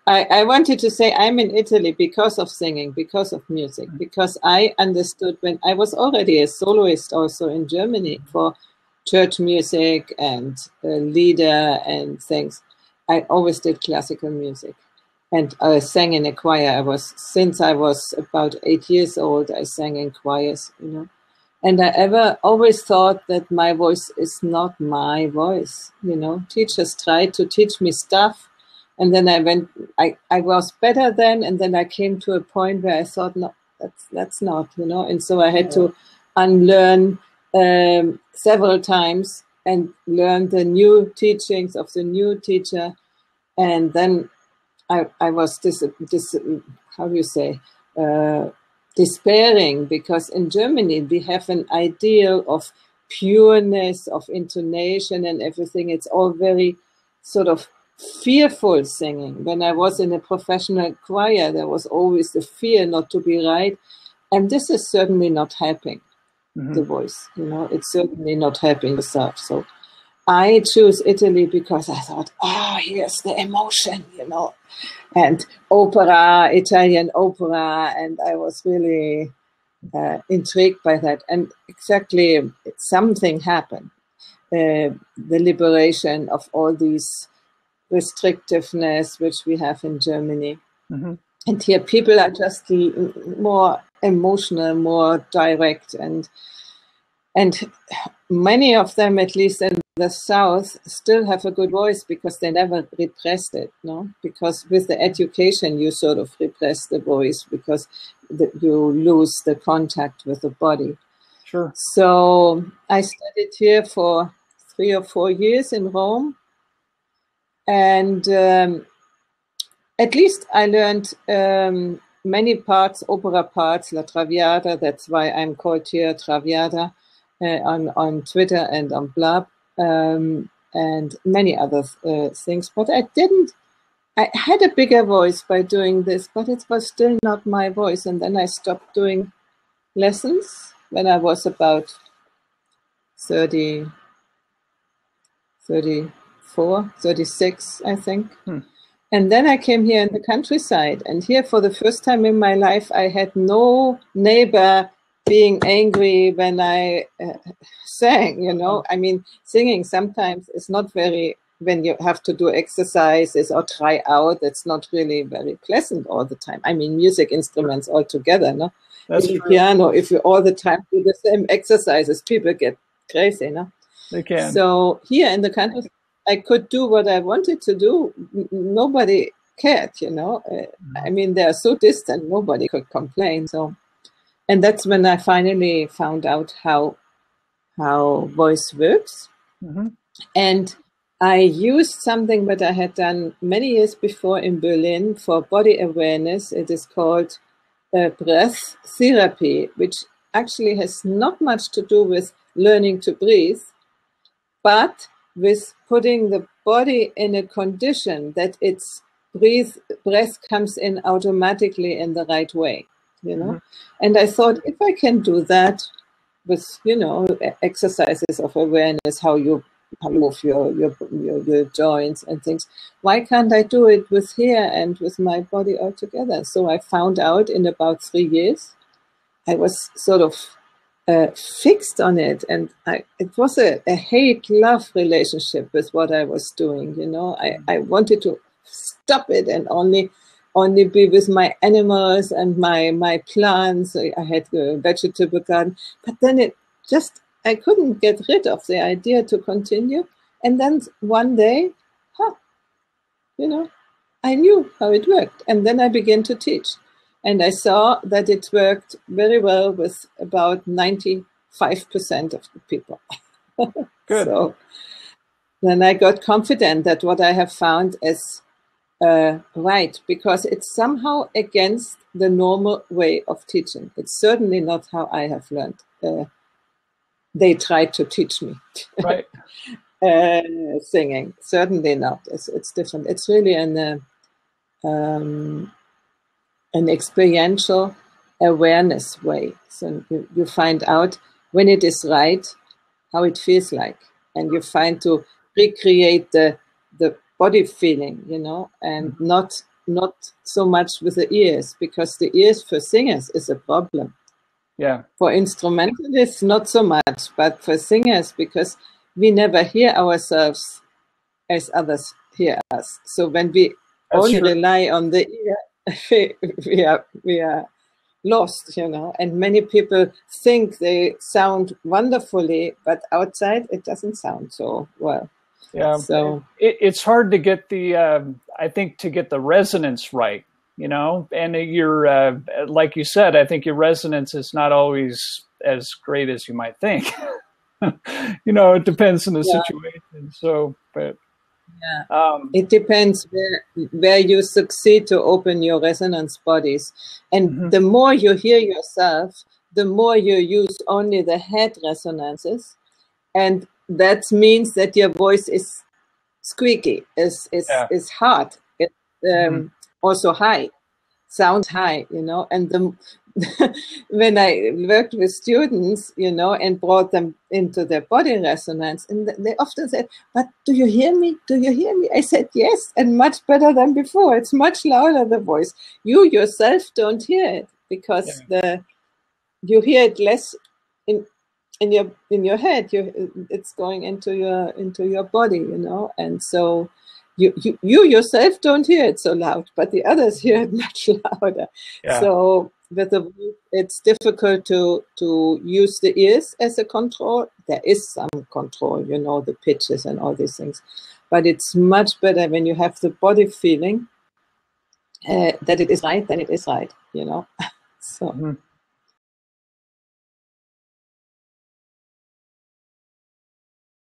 I wanted to say I'm in Italy because of singing, because of music, because I understood when I was already a soloist also in Germany for church music and lieder and things. I always did classical music. And I sang in a choir. Since I was about 8 years old, I sang in choirs, you know. And I always thought that my voice is not my voice, you know. Teachers tried to teach me stuff. And then I was better then. And then I came to a point where I thought, no, that's not, you know. And so I had to unlearn several times and learn the new teachings of the new teacher. And then I was despairing, because in Germany we have an ideal of pureness, of intonation and everything. It's all very sort of fearful singing. When I was in a professional choir, there was always the fear not to be right. And this is certainly not helping the voice, you know, it's certainly not helping the self. So I choose Italy because I thought, here's the emotion, you know, and opera, Italian opera, and I was really intrigued by that. And exactly something happened, the liberation of all these restrictiveness which we have in Germany. And here people are just more emotional, more direct, and many of them, at least in the South, still have a good voice because they never repressed it, no? Because with the education, you sort of repress the voice because you lose the contact with the body. Sure. So I studied here for 3 or 4 years in Rome. And at least I learned many parts, opera parts, La Traviata. That's why I'm called here Traviata on Twitter and on Blab, and many other things. But I had a bigger voice by doing this, but it was still not my voice. And then I stopped doing lessons when I was about 34, 36, I think. And then I came here in the countryside. And here, for the first time in my life, I had no neighbor being angry when I sang, you know. I mean, singing sometimes is not very, when you have to do exercises or try out, it's not really very pleasant all the time. I mean, music instruments all together, no? That's in true. Piano, if you all the time do the same exercises, people get crazy, no? They can. So here in the country, I could do what I wanted to do. Nobody cared, you know. I mean, they're so distant, nobody could complain. So, and that's when I finally found out how voice works. And I used something that I had done many years before in Berlin for body awareness. It is called breath therapy, which actually has not much to do with learning to breathe, but with putting the body in a condition that its breath comes in automatically in the right way, you know. And I thought, if I can do that with, you know, exercises of awareness, how you move your joints and things, why can't I do it with here and with my body all together? So I found out in about 3 years. I was sort of fixed on it, and it was a hate-love relationship with what I was doing, you know. I wanted to stop it and only be with my animals and my plants. I had a vegetable garden, but then I couldn't get rid of the idea to continue. And then one day, you know, I knew how it worked, and then I began to teach. And I saw that it worked very well with about 95% of the people. Good. So then I got confident that what I have found is right, because it's somehow against the normal way of teaching. It's certainly not how I have learned. They tried to teach me right. Singing. Certainly not. It's different. It's really an experiential awareness way. So you find out when it is right, how it feels like, and you find to recreate the body feeling, you know, and not not so much with the ears, because the ears for singers is a problem. Yeah. For instrumentalists, not so much, but for singers, because we never hear ourselves as others hear us. So when we only rely on the ear, we are lost, you know. And many people think they sound wonderfully, but outside it doesn't sound so well. Yeah. So it's hard to get the, I think, to get the resonance right, you know. And you're, like you said, I think your resonance is not always as great as you might think. You know, it depends on the situation. So, but it depends where you succeed to open your resonance bodies. And the more you hear yourself, the more you use only the head resonances. And that means that your voice is squeaky, is hard, it's also high, sounds high, you know. And when I worked with students, you know, and brought them into their body resonance, and they often said, "But do you hear me? Do you hear me?" I said, "Yes, and much better than before. It's much louder, the voice. You yourself don't hear it, because you hear it less in your head. It's going into your body, you know, and so you yourself don't hear it so loud, but the others hear it much louder. So with the voice, it's difficult to use the ears as a control. There is some control, you know, the pitches and all these things, but it's much better when you have the body feeling that it is right, then it is right, you know. So